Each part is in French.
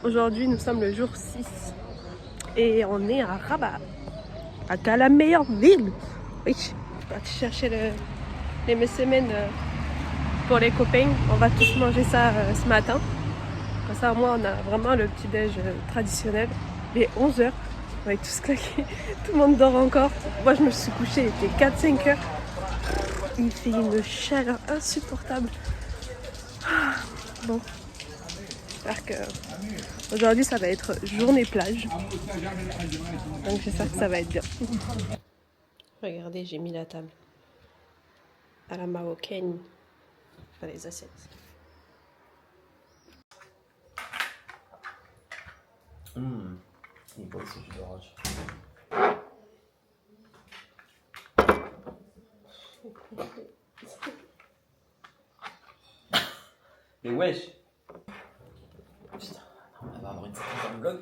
Aujourd'hui, nous sommes le jour 6 et on est à Rabat, à la meilleure ville. Oui, je suis partie chercher les messemen pour les copains. On va tous manger ça ce matin. Comme ça, au moins, on a vraiment le petit-déj traditionnel. Il est 11h, on va tous claquer. Tout le monde dort encore. Moi, je me suis couchée, il était 4-5 heures. Il fait une chaleur insupportable. Bon, j'espère que aujourd'hui ça va être journée plage. Donc j'espère que ça va être bien. Regardez, j'ai mis la table à la marocaine. Enfin, les assiettes. Il est beau ce jus d'orange. Mais wesh! Putain, non, elle va avoir une séquence dans le vlog.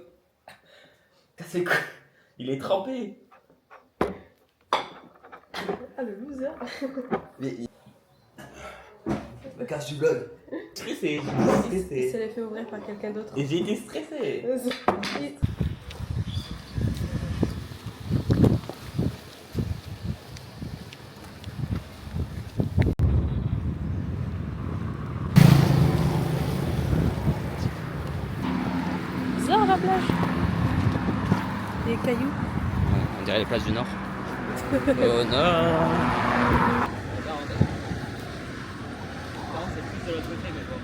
C'est quoi? Il est trempé! Ah, le loser! Mais il me cache du vlog! Stressé! Il se l'est fait ouvrir par quelqu'un d'autre. Et j'ai été stressé! Bizarre la plage! Des cailloux. On dirait les plages du Nord. Oh non! C'est plus de l'autre côté, mais bon.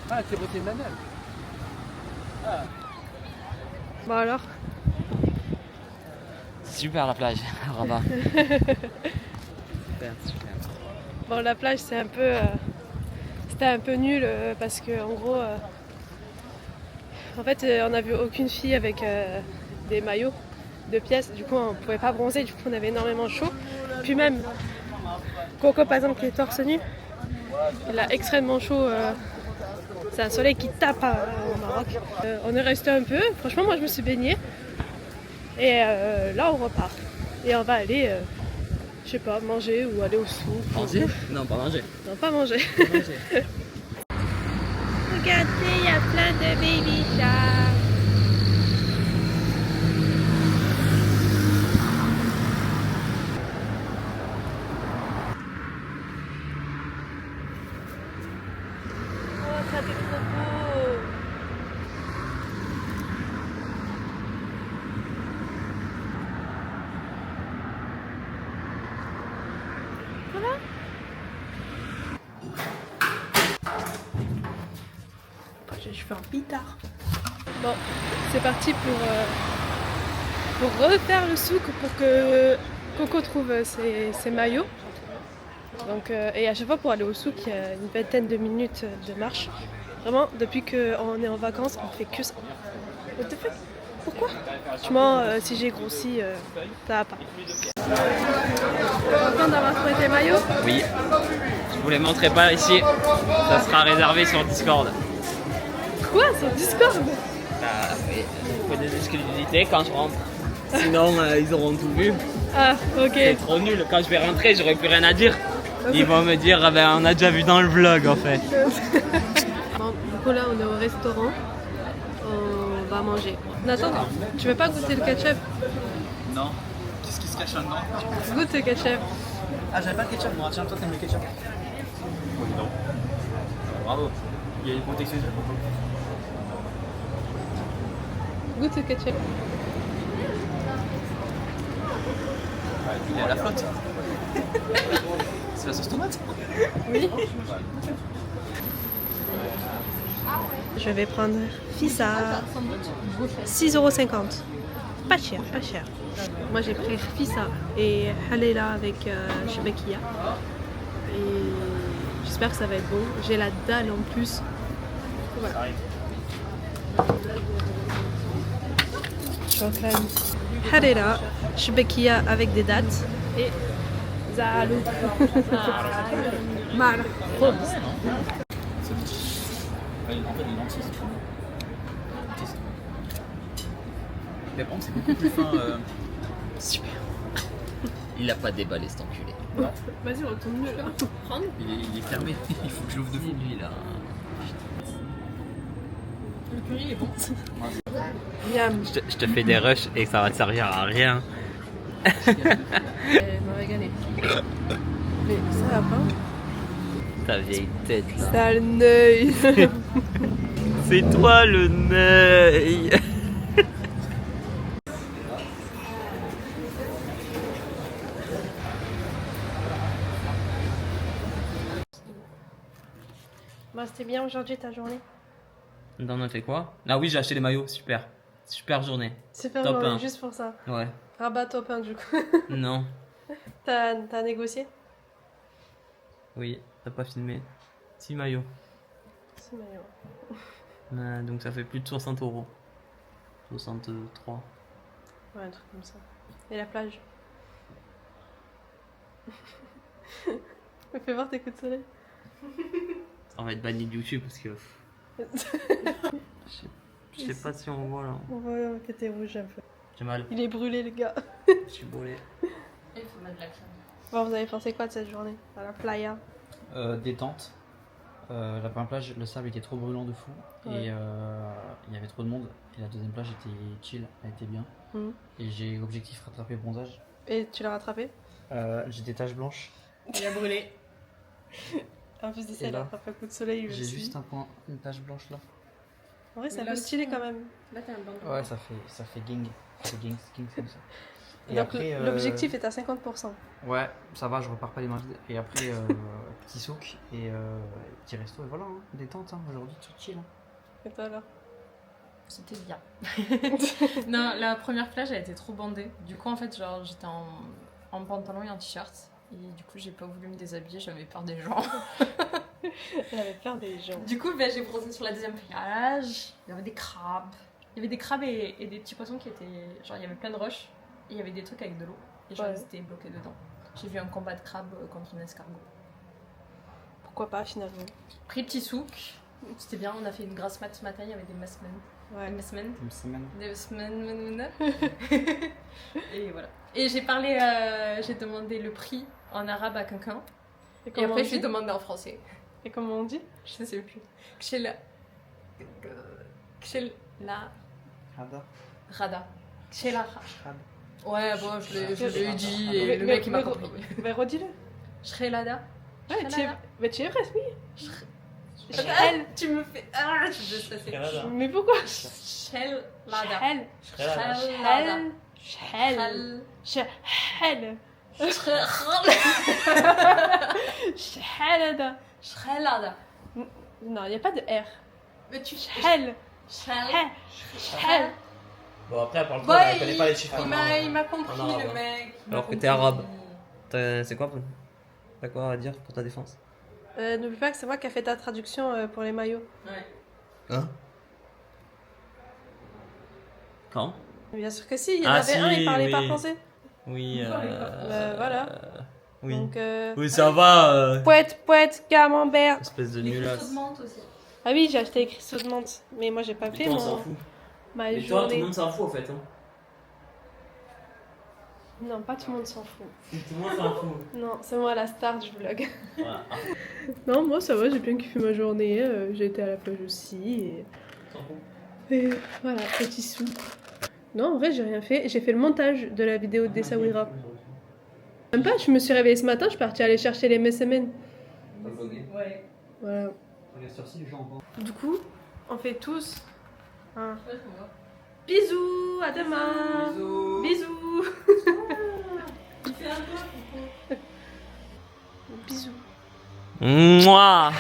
Ah, c'est beauté de Manel. Ah. Bon alors? Super la plage, Rabat. Super. Bon, la plage c'est un peu... c'était un peu nul parce que en gros... en fait on a vu aucune fille avec des maillots de pièces. Du coup on pouvait pas bronzer, du coup on avait énormément chaud. Puis même Coco par exemple qui est torse nu, il a extrêmement chaud. C'est un soleil qui tape au Maroc. On est resté un peu, franchement moi je me suis baignée. Et là on repart. Et on va aller, je sais pas, manger ou aller au souk. Manger? Non, pas manger. Non, pas manger. Pas manger. Regardez, il y a plein de baby sharks. Oh, ça fait trop beau. Voilà. Je fais un pitard. Bon, c'est parti pour refaire le souk pour que Coco trouve ses maillots. Donc, et à chaque fois pour aller au souk, il y a une vingtaine de minutes de marche. Vraiment, depuis qu'on est en vacances, on fait que ça. What the fuck? Pourquoi? Franchement, si j'ai grossi, ça va pas. T'es content d'avoir trouvé tes maillots? Oui. Je vous les montrerai pas ici. Ça sera réservé sur Discord. Quoi? Sur Discord? Bah oui. Il faut des exclusivités quand je rentre. Sinon, ils auront tout vu. Ah, ok. C'est trop nul. Quand je vais rentrer, j'aurai plus rien à dire. Ils vont me dire, ah ben, on a déjà vu dans le vlog en fait. Bon, du coup là on est au restaurant, on va manger. Nathan, tu veux pas goûter le ketchup? Non. Qu'est-ce qui se cache là-dedans? Goûte le ketchup. Ah, j'avais pas de ketchup, moi. Tiens, toi, t'aimes le ketchup? Oh, non. Bravo. Il y a une contextualisée pour toi. Goûte le ketchup. Il est à la flotte. C'est la sauce tomate? Oui. Je vais prendre Fissa. 6,50 €. Pas cher, pas cher. Moi j'ai pris Fissa et Halela avec Shebekia. Et j'espère que ça va être bon. J'ai la dalle en plus. Voilà. Chocolat. Halela, Shebekia avec des dattes. Et Zalou. Mal. En fait, des lentilles, c'est Mais par contre, c'est beaucoup plus fin. Super. Il a pas déballé cet enculé. Vas-y, retourne là. Prendre. Il est fermé. Il faut que je l'ouvre de fou. Lui là. Le curry est bon. Miam. Je te fais des rushs et ça va te servir à rien. Elle m'a régalé. Mais ça va pas. Ta vieille tête là. Ça a le œil. C'est toi le neuil. Bon, c'était bien aujourd'hui ta journée. On a fait quoi? Ah oui, j'ai acheté les maillots, super. Super journée. Super Top journée, 1. juste pour ça. Ouais. Rabat top 1 du coup. Non. T'as négocié? Oui, t'as pas filmé. 6 maillots. C'est meilleur. Donc ça fait plus de 60 €. 63. Ouais, un truc comme ça. Et la plage? Fais voir tes coups de soleil. On va être banni de YouTube parce que. Je sais pas si on voit là. On voit que t'es rouge un peu. J'ai mal. Il est brûlé, le gars. Je suis brûlé. Il faut mettre de la crème. Bon, vous avez pensé quoi de cette journée à la playa? Détente. La première plage, le sable était trop brûlant de fou. Ouais. Et il y avait trop de monde. Et la deuxième plage était chill, elle était bien. Mhm. Et j'ai objectif rattraper le bronzage. Et tu l'as rattrapé? J'ai des taches blanches. Il a brûlé. En plus d'ici, Et elle a là, rattrapé un coup de soleil. lui J'ai aussi. juste un point, une tache blanche là. En vrai, c'est un Là peu aussi, stylé hein. quand même. Là, t'as un bandeau. Ouais, ça fait gang. Ça fait gang comme ça. Et Donc après, l'objectif est à 50%. Ouais, ça va, je repars pas les mains vides. Et après, petit souk et petit resto. Et voilà, hein, détente. Hein. Aujourd'hui, tout chill. Hein. Et toi alors? C'était bien. Non, la première plage, elle était trop bandée. Du coup, en fait, genre, j'étais en pantalon et en t-shirt. Et du coup, j'ai pas voulu me déshabiller, j'avais peur des gens. Elle avait peur des gens. Du coup, ben, j'ai bronzé sur la deuxième plage. Il y avait des crabes. Il y avait des crabes et des petits poissons qui étaient. Genre, il y avait plein de roches. Et il y avait des trucs avec de l'eau. Et genre, Ouais. ils étaient bloqués dedans. J'ai vu un combat de crabes contre un escargot. Pourquoi pas finalement? Pris petit souk. C'était bien, on a fait une grasse mat ce matin, il y avait des messmen. Ouais. Des messmen. Une semaine. Des semaines. Et voilà. Et j'ai parlé, j'ai demandé le prix en arabe à quelqu'un. Et comment après, on je lui ai dit? demandé en français. Et comment on dit? Je sais plus. Kshela. Rada. Rada. Kshela. Rada. Ouais, bon, je l'ai dit Mais- et le mec il m'a compris. Mais redis-le. Shrelada. Ouais, tu es presque, oui. Ah, tu me fais. Ah, tu me fais stresser. Mais pourquoi? Shrelada. Shell. Shrelada. Shell. Shell. Shell. Shrelada. Non, il n'y a pas de R. Mais tu. Shell. Shell. Shell. Bon, après, elle parle Bon, elle connaît pas les chiffres. il m'a compris, En arabe, le hein. mec. Il m'a Alors que compris. t'es arabe. C'est quoi? T'as quoi à dire pour ta défense? N'oublie pas que c'est moi qui a fait ta traduction pour les maillots. Ouais. Hein? Quand? Bien sûr que si, il y en Ah, avait si, un, il parlait pas oui. français. Oui, voilà. Oui. Donc, Oui, ça va. poète, camembert. Espèce de Les nulasse. cristaux de menthe aussi. Ah oui, j'ai acheté écrit saut de menthe. Mais moi, j'ai pas Mais fait toi, on s'en mon... fout. ma Mais toi, tout le journée. monde s'en fout en fait. Hein. Non, pas tout le monde s'en fout. Tout le monde s'en fout. Non, c'est moi la star du vlog. Voilà. Non, moi ça va, j'ai bien kiffé ma journée. J'ai été à la plage aussi. S'en fout. Et voilà, petit sou. Non, en vrai, j'ai rien fait. J'ai fait le montage de la vidéo de Dessawira. Même pas, je me suis réveillée ce matin, je suis partie aller chercher les messemen. Ouais. Voilà. Regarde sur ci, les gens en bas. Du coup, on fait tous un bisous, à demain. Bisous. Bisous. Mouah.